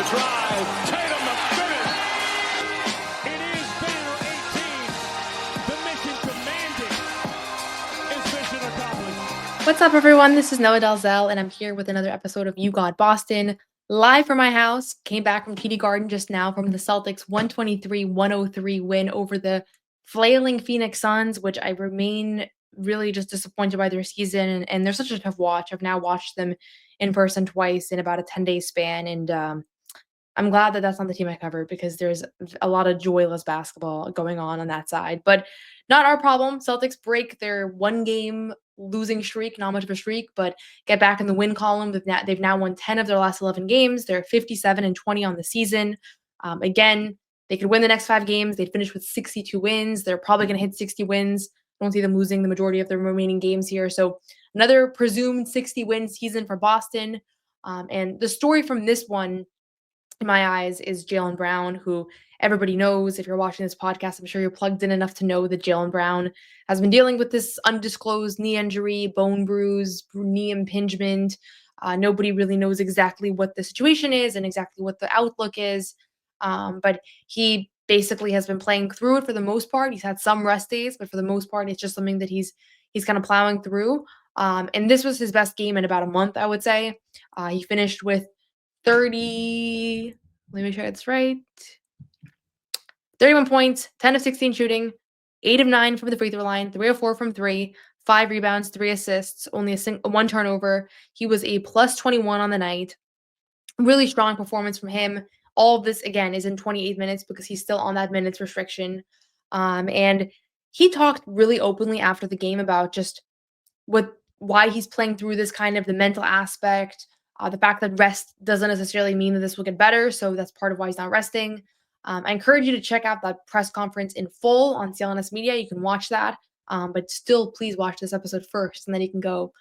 the drive. Tatum the finish. It is Banner 18. The mission commanded is mission accomplished. What's up, everyone? This is Noa Dalzell, and I'm here with another episode of You Got Boston, live from my house. Came back from TD Garden just now from the Celtics' 123-103 win over the flailing Phoenix Suns, which I remain really just disappointed by their season. And they're such a tough watch. I've now watched them in person twice in about a 10-day span, and I'm glad that that's not the team I covered because there's a lot of joyless basketball going on that side. But not our problem. Celtics break their one-game losing streak, not much of a streak, but get back in the win column. They've now won 10 of their last 11 games. They're 57-20 on the season. Again, they could win the next 5 games. They'd finish with 62 wins. They're probably going to hit 60 wins. I don't see them losing the majority of their remaining games here. So another presumed 60-win season for Boston. And the story from this one, in my eyes, is Jaylen Brown, who everybody knows. If you're watching this podcast, I'm sure you're plugged in enough to know that Jaylen Brown has been dealing with this undisclosed knee injury, bone bruise, knee impingement. Nobody really knows exactly what the situation is and exactly what the outlook is. But he basically has been playing through it for the most part. He's had some rest days, but for the most part, it's just something that he's kind of plowing through. And this was his best game in about a month, I would say. He finished with 30, let me make sure it's right. 31 points, 10 of 16 shooting, 8 of 9 from the free throw line, 3 of 4 from 3, 5 rebounds, 3 assists, only one turnover. He was a plus 21 on the night. Really strong performance from him. All of this, again, is in 28 minutes because he's still on that minutes restriction. And he talked really openly after the game about just why he's playing through this, kind of the mental aspect, the fact that rest doesn't necessarily mean that this will get better. So that's part of why he's not resting. I encourage you to check out that press conference in full on CLNS Media. You can watch that. But still, please watch this episode first, and then you can go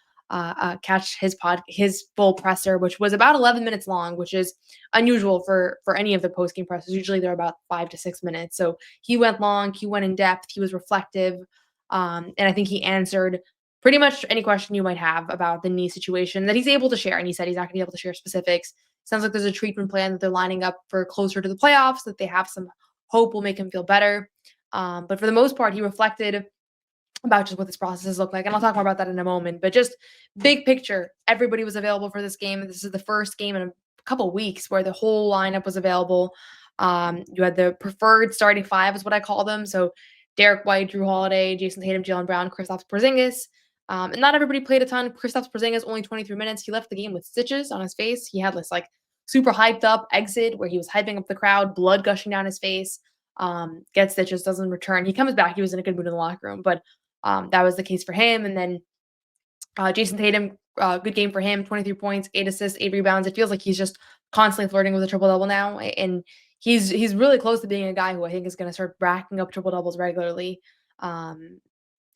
catch his full presser, which was about 11 minutes long, which is unusual for any of the post-game pressers. Usually they're about 5 to 6 minutes. So he went long, he went in depth, he was reflective, and I think he answered pretty much any question you might have about the knee situation that he's able to share. And he said he's not going to be able to share specifics. Sounds like there's a treatment plan that they're lining up for closer to the playoffs, that they have some hope will make him feel better. But for the most part, he reflected about just what this process look like. And I'll talk more about that in a moment. But just big picture, everybody was available for this game. This is the first game in a couple of weeks where the whole lineup was available. You had the preferred starting 5 is what I call them. So Derek White, Drew Holiday, Jason Tatum, Jaylen Brown, Kristaps Porzingis. And not everybody played a ton. Kristaps Porzingis, only 23 minutes. He left the game with stitches on his face. He had this super hyped up exit where he was hyping up the crowd, blood gushing down his face. Gets stitches, doesn't return. He comes back. He was in a good mood in the locker room, but that was the case for him. And then Jason Tatum, good game for him. 23 points, 8 assists, 8 rebounds. It feels like he's just constantly flirting with a triple-double now. And he's really close to being a guy who I think is going to start racking up triple-doubles regularly.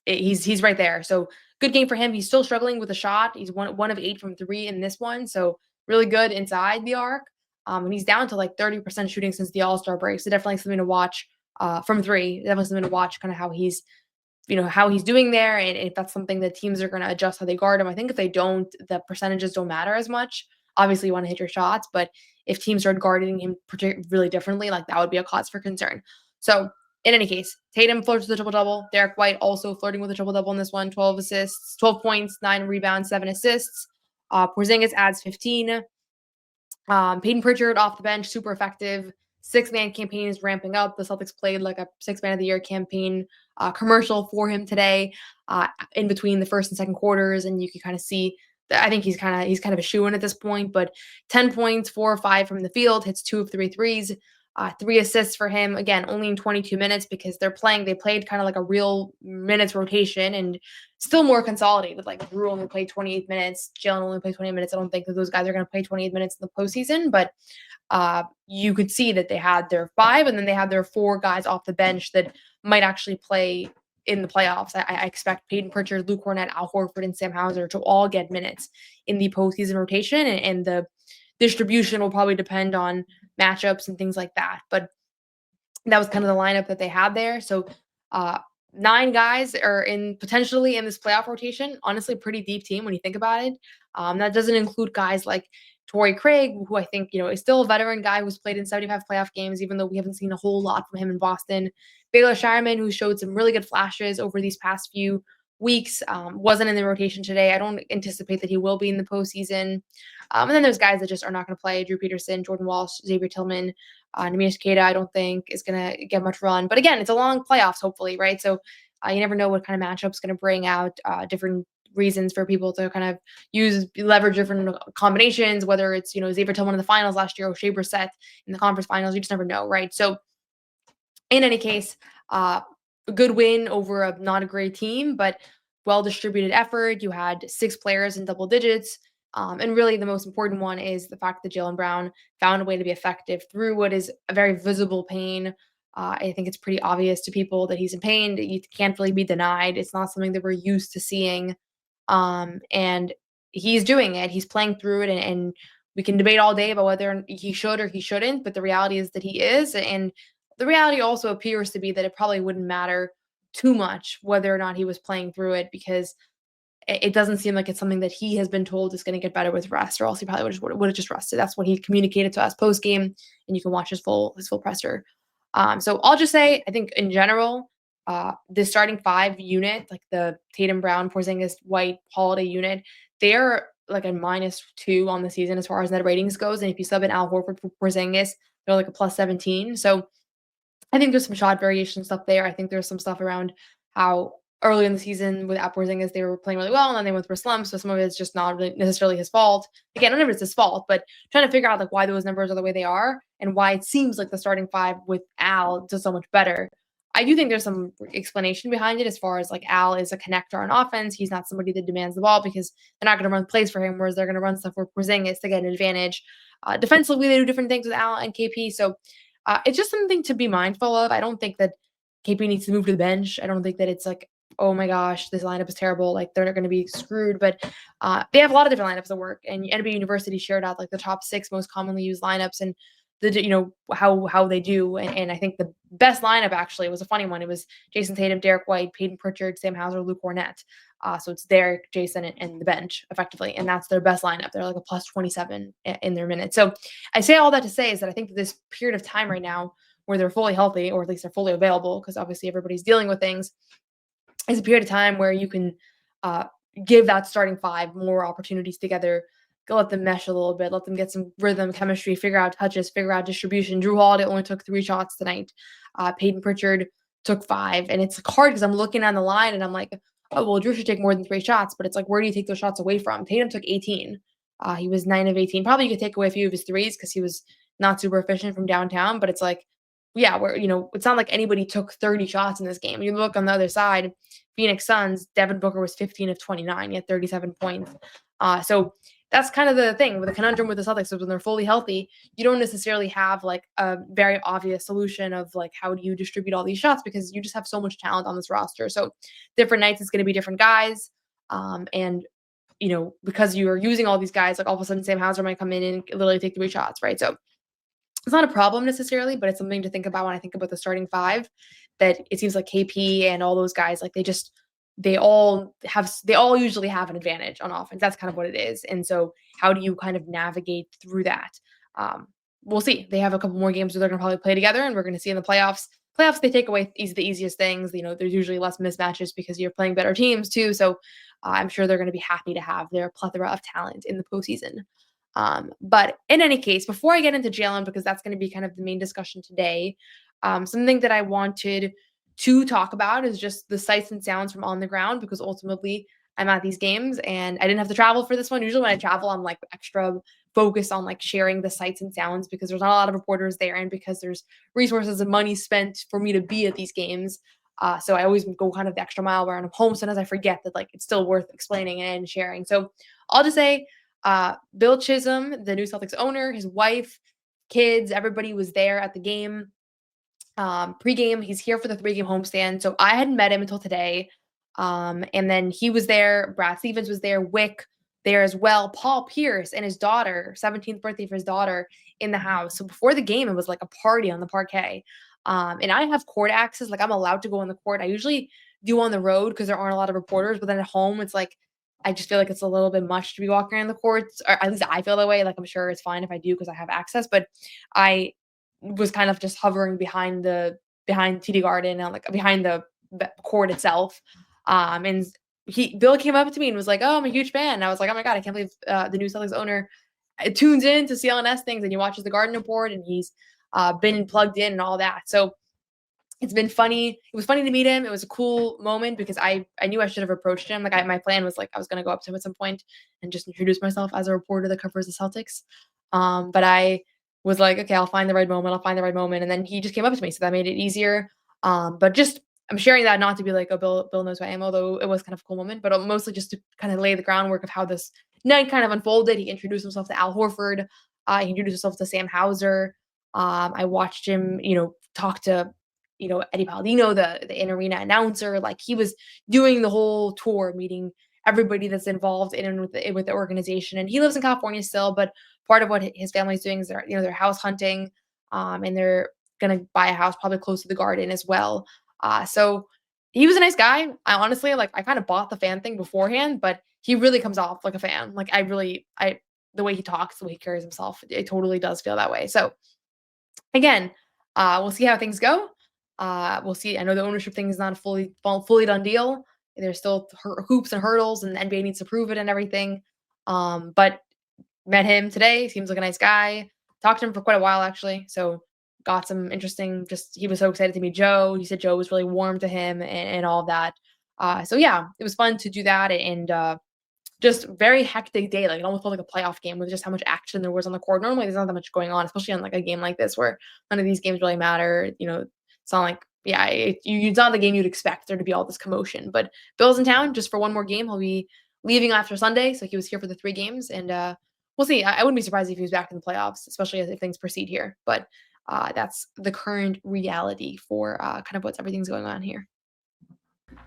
He's right there. So good game for him. He's still struggling with a shot. He's one of 8 from 3 in this one. So really good inside the arc. And he's down to 30% shooting since the All-Star break. So definitely something to watch from 3. Definitely something to watch kind of how he's doing there. And if that's something that teams are going to adjust how they guard him. I think if they don't, the percentages don't matter as much. Obviously you want to hit your shots, but if teams start guarding him really differently, that would be a cause for concern. So in any case, Tatum flirts with a triple-double. Derek White also flirting with a triple-double in this one. 12 assists, 12 points, 9 rebounds, 7 assists. Porzingis adds 15. Peyton Pritchard off the bench, super effective. 6-man campaign is ramping up. The Celtics played a 6-man of the year campaign commercial for him today in between the first and second quarters. And you can kind of see that I think he's kind of a shoo-in at this point, but 10 points, 4 or 5 from the field, hits 2 of 3 threes. 3 assists for him, again, only in 22 minutes because they played kind of a real minutes rotation and still more consolidated. Drew only played 28 minutes. Jaylen only played 28 minutes. I don't think that those guys are going to play 28 minutes in the postseason, but you could see that they had their 5 and then they had their 4 guys off the bench that might actually play in the playoffs. I expect Peyton Pritchard, Luke Cornett, Al Horford, and Sam Hauser to all get minutes in the postseason rotation, and the distribution will probably depend on matchups and things like that. But that was kind of the lineup that they had there. So 9 guys are potentially in this playoff rotation. Honestly, pretty deep team when you think about it. That doesn't include guys like Torrey Craig, who I think, is still a veteran guy who's played in 75 playoff games, even though we haven't seen a whole lot from him in Boston. Baylor Shireman, who showed some really good flashes over these past few weeks, wasn't in the rotation today. I don't anticipate that he will be in the postseason. And then there's guys that just are not going to play: Drew Peterson, Jordan Walsh, Xavier Tillman, Nemias Queta. I don't think is going to get much run. But again, it's a long playoffs, hopefully, right? So you never know what kind of matchups going to bring out different reasons for people to kind of leverage different combinations, whether it's, Xavier Tillman in the finals last year or Shea Brissett in the conference finals. You just never know, right? So in any case, a good win over a not a great team, but well-distributed effort. You had 6 players in double digits. And really the most important one is the fact that Jaylen Brown found a way to be effective through what is a very visible pain. I think it's pretty obvious to people that he's in pain. You can't really be denied. It's not something that we're used to seeing. And he's doing it. He's playing through it. And we can debate all day about whether he should or he shouldn't. But the reality is that he is. And the reality also appears to be that it probably wouldn't matter too much whether or not he was playing through it, because it doesn't seem like it's something that he has been told is going to get better with rest, or else he probably would have just rested. That's what he communicated to us post game, and you can watch his full presser. So I'll just say, I think in general, the starting 5 unit, like the Tatum, Brown, Porzingis, White, Holiday unit, they're like a -2 on the season as far as net ratings goes. And if you sub in Al Horford for Porzingis, they're like a +17. So I think there's some shot variation stuff there. I think there's some stuff around how early in the season with Porzingis, they were playing really well, and then they went through slumps. So some of it's just not really necessarily his fault. Again, none of it's his fault, but trying to figure out like why those numbers are the way they are and why it seems like the starting 5 with Al does so much better. I do think there's some explanation behind it as far as like Al is a connector on offense. He's not somebody that demands the ball because they're not going to run plays for him, whereas they're going to run stuff for Porzingis to get an advantage. Defensively, they do different things with Al and KP. So it's just something to be mindful of. I don't think that KP needs to move to the bench. I don't think that it's like, oh my gosh, this lineup is terrible. Like they're not going to be screwed. But they have a lot of different lineups that work. And NBA University shared out like the top 6 most commonly used lineups and how they do. And I think the best lineup actually was a funny one. It was Jason Tatum, Derek White, Peyton Pritchard, Sam Hauser, Luke Cornett. So it's Derek, Jason, and the bench effectively, and that's their best lineup. They're like a +27 in their minutes. So I say all that to say is that I think this period of time right now where they're fully healthy, or at least they're fully available, because obviously everybody's dealing with things, is a period of time where you can give that starting 5 more opportunities together. Go let them mesh a little bit, let them get some rhythm, chemistry, figure out touches, figure out distribution. Drew Holiday only took 3 shots tonight. Peyton Pritchard took 5. And it's hard because I'm looking on the line and I'm like, oh, well, Drew should take more than 3 shots. But it's like, where do you take those shots away from? Tatum took 18. He was 9 of 18. Probably you could take away a few of his threes because he was not super efficient from downtown. But it's like, yeah, it's not like anybody took 30 shots in this game. You look on the other side, Phoenix Suns, Devin Booker was 15 of 29. He had 37 points. So that's kind of the thing with the conundrum with the Celtics is when they're fully healthy, you don't necessarily have like a very obvious solution of like, how do you distribute all these shots? Because you just have so much talent on this roster. So different nights, it's going to be different guys. And because you're using all these guys, like all of a sudden Sam Hauser might come in and literally take 3 shots, right? So it's not a problem necessarily, but it's something to think about when I think about the starting 5, that it seems like KP and all those guys, like they all usually have an advantage on offense. That's kind of what it is. And so how do you kind of navigate through that? We'll see. They have a couple more games where they're going to probably play together, and we're going to see in the playoffs. Playoffs, they take away the easiest things. There's usually less mismatches because you're playing better teams too. So I'm sure they're going to be happy to have their plethora of talent in the postseason. But in any case, before I get into Jaylen, because that's going to be kind of the main discussion today, something that I wanted to talk about is just the sights and sounds from on the ground, because ultimately I'm at these games and I didn't have to travel for this one. Usually when I travel, I'm like extra focused on like sharing the sights and sounds because there's not a lot of reporters there and because there's resources and money spent for me to be at these games. So I always go kind of the extra mile where I'm home. Sometimes I forget that like it's still worth explaining and sharing. So I'll just say, Bill Chisholm, the new Celtics owner, his wife, kids, everybody was there at the game. Pre-game, he's here for the 3-game homestand. So I hadn't met him until today. And then he was there. Brad Stevens was there. Wick there as well. Paul Pierce and his daughter, 17th birthday for his daughter, in the house. So before the game, it was like a party on the parquet. And I have court access. Like I'm allowed to go on the court. I usually do on the road because there aren't a lot of reporters. But then at home, it's like I just feel like it's a little bit much to be walking around the courts, or at least I feel that way. Like, I'm sure it's fine if I do because I have access, but I was kind of just hovering behind TD Garden and like behind the court itself. And Bill came up to me and was like, "Oh, I'm a huge fan." And I was like, "Oh my god, I can't believe the new Celtics owner tunes in to CLNS things and he watches the Garden Report and he's been plugged in and all that." So it's been funny. It was funny to meet him. It was a cool moment because I knew I should have approached him. Like, my plan was like I was gonna go up to him at some point and just introduce myself as a reporter that covers the Celtics. But I was like, okay, I'll find the right moment. I'll find the right moment. And then he just came up to me, so that made it easier. But just I'm sharing that not to be like, oh, Bill knows who I am, although it was kind of a cool moment, but mostly just to kind of lay the groundwork of how this night kind of unfolded. He introduced himself to Al Horford. He introduced himself to Sam Hauser. I watched him, talk to Eddie Palladino, the in-arena announcer. Like, he was doing the whole tour, meeting everybody that's involved in and with the organization. And he lives in California still, but part of what his family's doing is they're house hunting, and they're gonna buy a house probably close to the Garden as well. So he was a nice guy. I honestly I kind of bought the fan thing beforehand, but he really comes off like a fan. Like, I the way he talks, the way he carries himself, it totally does feel that way. So again, we'll see how things go. We'll see. I know the ownership thing is not a fully done deal. There's still hoops and hurdles, and the NBA needs to prove it and everything. But met him today. Seems like a nice guy. Talked to him for quite a while actually. So got some interesting. Just he was so excited to meet Joe. He said Joe was really warm to him and all of that. So yeah, it was fun to do that and just very hectic day. Like, it almost felt like a playoff game with just how much action there was on the court. Normally, there's not that much going on, especially on like a game like this where none of these games really matter. It's not like it's not the game you'd expect there to be all this commotion. But Bill's in town just for one more game. He'll be leaving after Sunday, so he was here for the 3 games, and we'll see. I wouldn't be surprised if he was back in the playoffs, especially if things proceed here. But that's the current reality for kind of what's everything's going on here.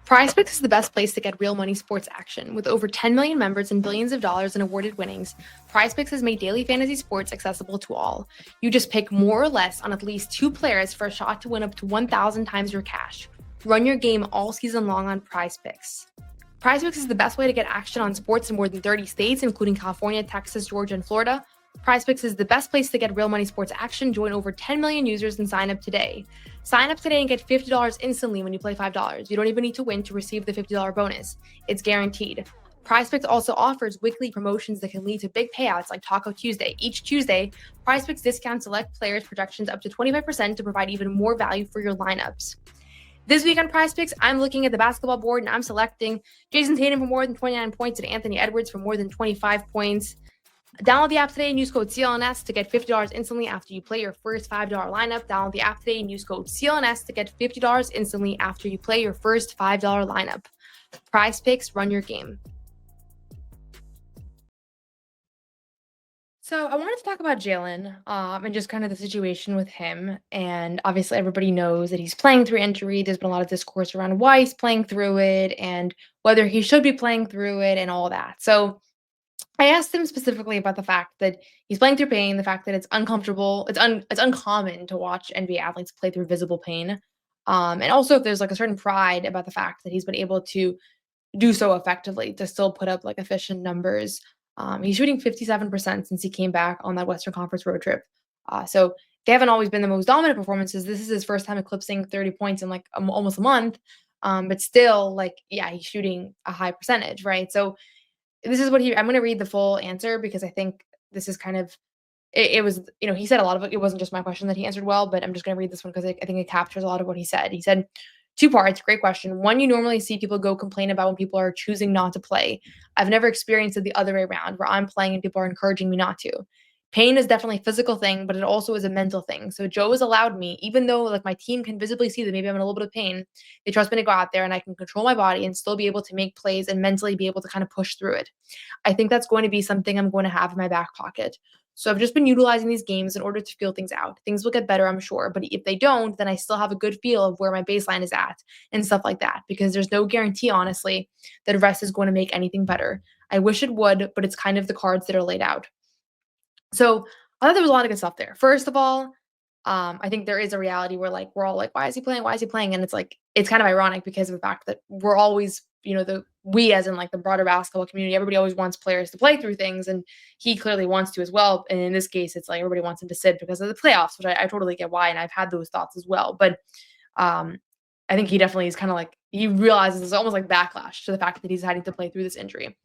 PrizePicks is the best place to get real money sports action. With over 10 million members and billions of dollars in awarded winnings, PrizePicks has made daily fantasy sports accessible to all. You just pick more or less on at least 2 players for a shot to win up to 1,000 times your cash. Run your game all season long on PrizePicks. PrizePicks is the best way to get action on sports in more than 30 states, including California, Texas, Georgia, and Florida. PrizePicks is the best place to get real money sports action. Join over 10 million users and sign up today. Sign up today and get $50 instantly when you play $5. You don't even need to win to receive the $50 bonus. It's guaranteed. PrizePicks also offers weekly promotions that can lead to big payouts like Taco Tuesday. Each Tuesday, PrizePicks discounts select players' projections up to 25% to provide even more value for your lineups. This week on PrizePicks, I'm looking at the basketball board and I'm selecting Jason Tatum for more than 29 points and Anthony Edwards for more than 25 points. Download the app today and use code CLNS to get $50 instantly after you play your first $5 lineup. Download the app today and use code CLNS to get $50 instantly after you play your first $5 lineup. PrizePicks, run your game. So I wanted to talk about Jaylen and just kind of the situation with him. And obviously, everybody knows that he's playing through injury. There's been a lot of discourse around why he's playing through it and whether he should be playing through it and all that. So I asked him specifically about the fact that he's playing through pain, the fact that it's uncomfortable, it's uncommon to watch NBA athletes play through visible pain, and also if there's like a certain pride about the fact that he's been able to do so effectively to still put up like efficient numbers. He's shooting 57% since he came back on that Western Conference road trip. So they haven't always been the most dominant performances. This is his first time eclipsing 30 points in like almost a month, but still, like, yeah, he's shooting a high percentage, right? So this is what I'm going to read the full answer because I think this is kind of, it was, he said a lot of it. It wasn't just my question that he answered well, but I'm just going to read this one because I think it captures a lot of what he said. He said, 2 parts, great question. One, you normally see people go complain about when people are choosing not to play. I've never experienced it the other way around where I'm playing and people are encouraging me not to. Pain is definitely a physical thing, but it also is a mental thing. So Joe has allowed me, even though like my team can visibly see that maybe I'm in a little bit of pain, they trust me to go out there and I can control my body and still be able to make plays and mentally be able to kind of push through it. I think that's going to be something I'm going to have in my back pocket. So I've just been utilizing these games in order to feel things out. Things will get better, I'm sure. But if they don't, then I still have a good feel of where my baseline is at and stuff like that. Because there's no guarantee, honestly, that rest is going to make anything better. I wish it would, but it's kind of the cards that are laid out. So I thought there was a lot of good stuff there. First of all, I think there is a reality where like we're all like, why is he playing? Why is he playing? And it's like it's kind of ironic because of the fact that we're always we as in like the broader basketball community, everybody always wants players to play through things, and he clearly wants to as well. And in this case, it's like everybody wants him to sit because of the playoffs, which I totally get why, and I've had those thoughts as well. But um, I think he definitely is kind of like, he realizes it's almost like backlash to the fact that he's having to play through this injury.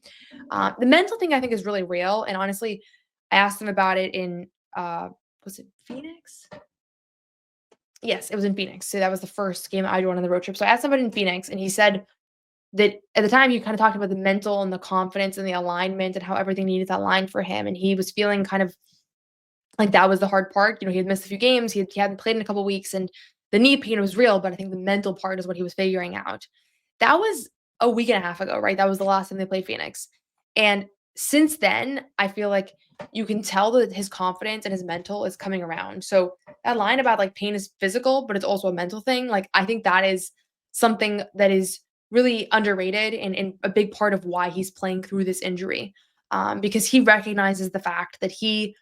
The mental thing I think is really real, and honestly, I asked him about it in was it Phoenix? Yes, it was in Phoenix. So that was the first game I won on the road trip. So I asked him about it in Phoenix, and he said that at the time he kind of talked about the mental and the confidence and the alignment and how everything needed to align for him. And he was feeling kind of like that was the hard part. He had missed a few games. He hadn't played in a couple weeks, and the knee pain was real, but I think the mental part is what he was figuring out. That was a week and a half ago, right? That was the last time they played Phoenix. And since then, I feel like you can tell that his confidence and his mental is coming around. So that line about like pain is physical, but it's also a mental thing. Like I think that is something that is really underrated and a big part of why he's playing through this injury. Because he recognizes the fact that he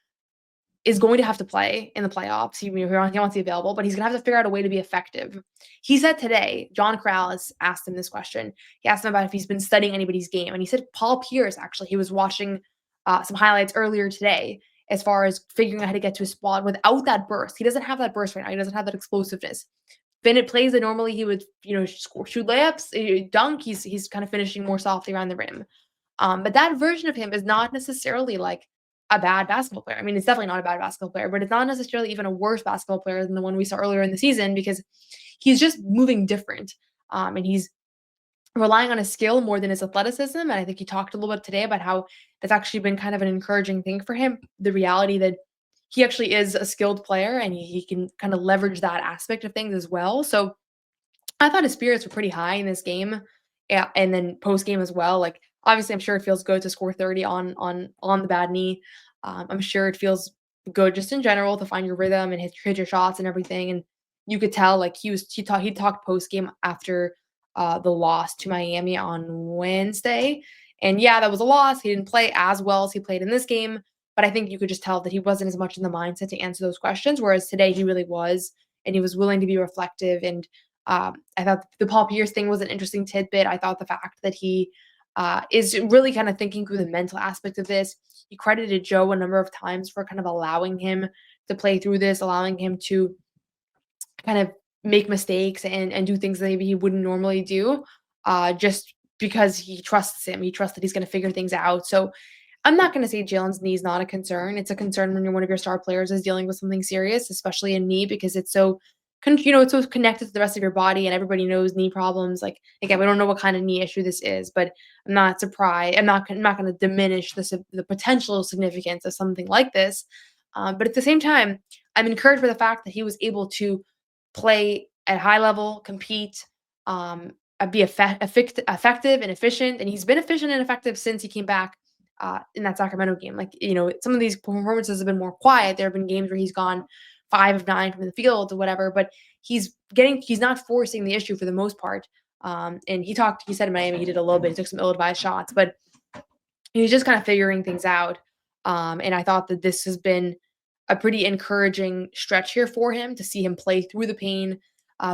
is going to have to play in the playoffs. He wants to be available, but he's going to have to figure out a way to be effective. He said today, John Corrales asked him this question. He asked him about if he's been studying anybody's game. And he said Paul Pierce, actually, he was watching some highlights earlier today as far as figuring out how to get to a spot without that burst. He doesn't have that burst right now. He doesn't have that explosiveness. Bennett plays that normally he would, shoot layups, dunk. He's kind of finishing more softly around the rim. But that version of him is not necessarily like a bad basketball player. I mean, it's definitely not a bad basketball player, but it's not necessarily even a worse basketball player than the one we saw earlier in the season because he's just moving different. And he's relying on his skill more than his athleticism. And I think he talked a little bit today about how that's actually been kind of an encouraging thing for him. The reality that he actually is a skilled player and he can kind of leverage that aspect of things as well. So I thought his spirits were pretty high in this game. Yeah, and then post game as well. Like obviously, I'm sure it feels good to score 30 on the bad knee. I'm sure it feels good just in general to find your rhythm and hit your shots and everything. And you could tell like he talked post game after the loss to Miami on Wednesday. And yeah, that was a loss. He didn't play as well as he played in this game, but I think you could just tell that he wasn't as much in the mindset to answer those questions. Whereas today he really was, and he was willing to be reflective. And I thought the Paul Pierce thing was an interesting tidbit. I thought the fact that he is really kind of thinking through the mental aspect of this. He credited Joe a number of times for kind of allowing him to play through this, allowing him to kind of make mistakes and do things that maybe he wouldn't normally do, just because he trusts him. He trusts that he's going to figure things out. So I'm not going to say Jaylen's knee is not a concern. It's a concern when one of your star players is dealing with something serious, especially a knee, because it's so it's so connected to the rest of your body, and everybody knows knee problems. Like again, we don't know what kind of knee issue this is, but I'm not surprised. I'm not going to diminish the potential significance of something like this. But at the same time, I'm encouraged by the fact that he was able to play at a high level, compete, be effective and efficient, and he's been efficient and effective since he came back in that Sacramento game. Like some of these performances have been more quiet. There have been games where he's gone 5 of 9 from the field or whatever, but he's not forcing the issue for the most part. And he said in Miami, he did a little bit, he took some ill-advised shots, but he's just kind of figuring things out. And I thought that this has been a pretty encouraging stretch here for him to see him play through the pain,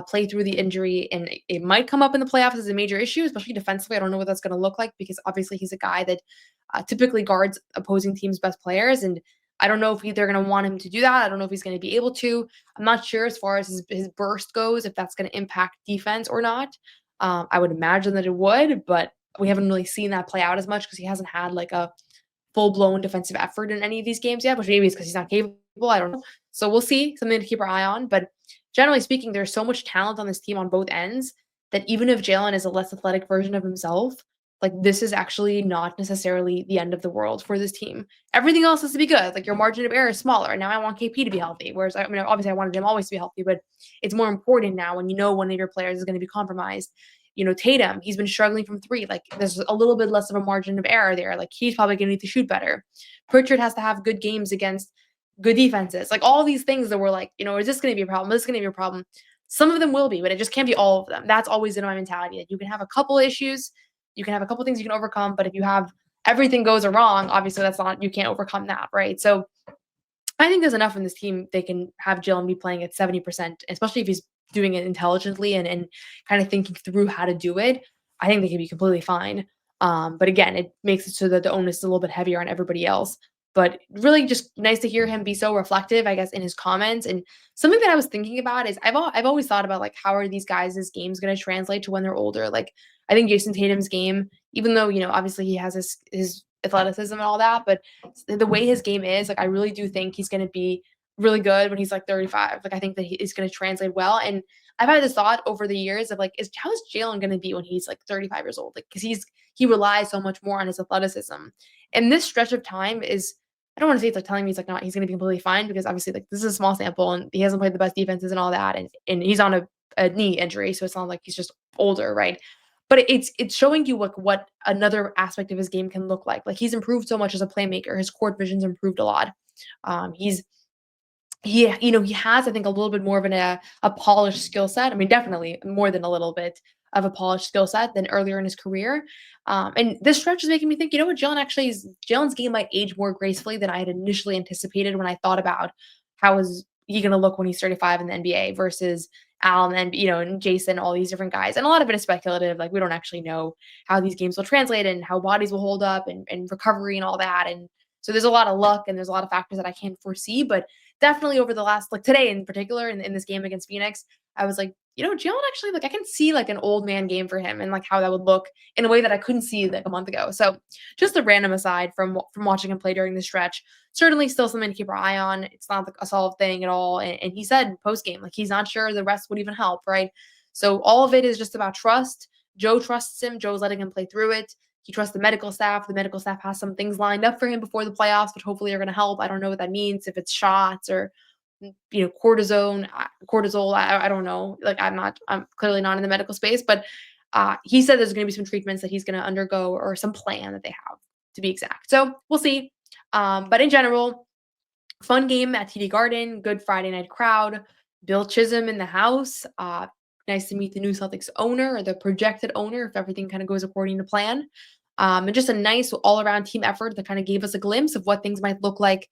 play through the injury, and it might come up in the playoffs as a major issue, especially defensively. I don't know what that's going to look like because obviously he's a guy that typically guards opposing teams' best players, and I don't know if they're going to want him to do that. I don't know if he's going to be able to. I'm not sure as far as his burst goes, if that's going to impact defense or not. I would imagine that it would, but we haven't really seen that play out as much because he hasn't had like a full-blown defensive effort in any of these games yet, which maybe is because he's not capable. I don't know. So we'll see. Something to keep our eye on. But generally speaking, there's so much talent on this team on both ends that even if Jaylen is a less athletic version of himself, like this is actually not necessarily the end of the world for this team. Everything else has to be good. Like your margin of error is smaller. And now I want KP to be healthy. Whereas obviously I wanted him always to be healthy, but it's more important now when one of your players is going to be compromised. Tatum, he's been struggling from 3. Like there's a little bit less of a margin of error there. Like he's probably going to need to shoot better. Pritchard has to have good games against good defenses. Like all these things that we're like, is this going to be a problem? Is this going to be a problem? Some of them will be, but it just can't be all of them. That's always in my mentality. That you can have a couple issues. You can have a couple things you can overcome, but if you have everything goes wrong, obviously you can't overcome that, right? So I think there's enough in this team. They can have Jaylen be playing at 70%, especially if he's doing it intelligently and kind of thinking through how to do it. I think they could be completely fine. But again, it makes it so that the onus is a little bit heavier on everybody else. But really just nice to hear him be so reflective, I guess, in his comments. And something that I was thinking about is I've always thought about, like, how are these guys' games going to translate to when they're older? Like, I think Jason Tatum's game, even though, obviously he has his athleticism and all that, but the way his game is, like, I really do think he's going to be really good when he's like 35. Like, I think that he is going to translate well. And I've had this thought over the years of, like, how is Jaylen going to be when he's like 35 years old? Like, because he relies so much more on his athleticism. And this stretch of time is, I don't want to say it's like telling me he's going to be completely fine, because obviously, like, this is a small sample and he hasn't played the best defenses and all that, and he's on a knee injury, so it's not like he's just older, right? But it's showing you, like, what another aspect of his game can look like. Like, he's improved so much as a playmaker. His court vision's improved a lot. He's he has, I think, a little bit more of a polished skill set. I mean, definitely more than a little bit of a polished skill set than earlier in his career. And this stretch is making me think, what, Jalen's game might age more gracefully than I had initially anticipated when I thought about how is he going to look when he's 35 in the NBA versus Al and and Jason, all these different guys. And a lot of it is speculative. Like, we don't actually know how these games will translate and how bodies will hold up and recovery and all that. And so there's a lot of luck and there's a lot of factors that I can't foresee, but definitely over the last, like, today in particular, in this game against Phoenix, I was like, Jalen actually, like, I can see, like, an old man game for him and, like, how that would look in a way that I couldn't see, like, a month ago. So just a random aside from watching him play during the stretch, certainly still something to keep our eye on. It's not, like, a solved thing at all. And he said post game, like, he's not sure the rest would even help, right? So all of it is just about trust. Joe trusts him. Joe's letting him play through it. He trusts the medical staff. The medical staff has some things lined up for him before the playoffs, which hopefully are going to help. I don't know what that means, if it's shots or cortisol. I don't know. Like, I'm clearly not in the medical space, but he said there's going to be some treatments that he's going to undergo, or some plan that they have, to be exact. So we'll see. But in general, fun game at TD Garden, good Friday night crowd. Bill Chisholm in the house. Nice to meet the new Celtics owner, or the projected owner, if everything kind of goes according to plan. And just a nice all-around team effort that kind of gave us a glimpse of what things might look like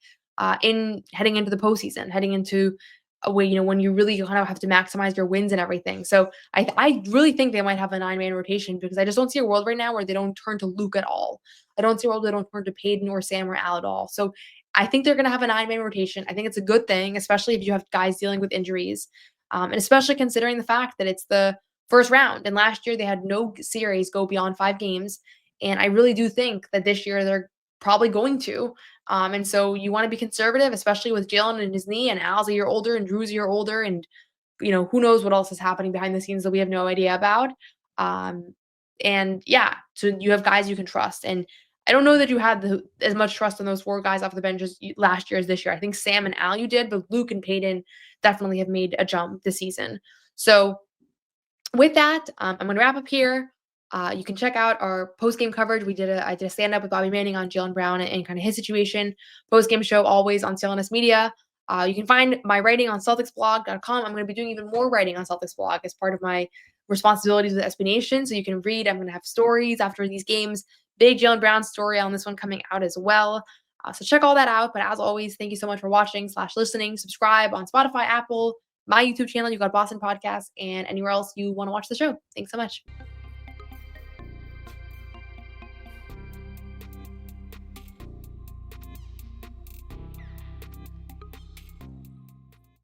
in heading into the postseason, heading into a way, when you really kind of have to maximize your wins and everything. So I really think they might have a 9-man rotation, because I just don't see a world right now where they don't turn to Luke at all. I don't see a world where they don't turn to Peyton or Sam or Al at all. So I think they're going to have a 9-man rotation. I think it's a good thing, especially if you have guys dealing with injuries, and especially considering the fact that it's the first round. And last year they had no series go beyond 5 games. And I really do think that this year they're probably going to. And so you want to be conservative, especially with Jaylen and his knee, and Al's a year older and Drew's a year older. And, who knows what else is happening behind the scenes that we have no idea about. And yeah, so you have guys you can trust. And I don't know that you had as much trust in those 4 guys off the bench as last year as this year. I think Sam and Al you did, but Luke and Peyton definitely have made a jump this season. So with that, I'm going to wrap up here. You can check out our post-game coverage. I did a stand-up with Bobby Manning on Jaylen Brown and kind of his situation. Post-game show always on CLNS Media. You can find my writing on CelticsBlog.com. I'm going to be doing even more writing on Celtics Blog as part of my responsibilities with SB Nation. So you can read. I'm going to have stories after these games. Big Jaylen Brown story on this one coming out as well. So check all that out. But as always, thank you so much for watching/listening. Subscribe on Spotify, Apple, my YouTube channel. You've got Boston Podcast, and anywhere else you want to watch the show. Thanks so much.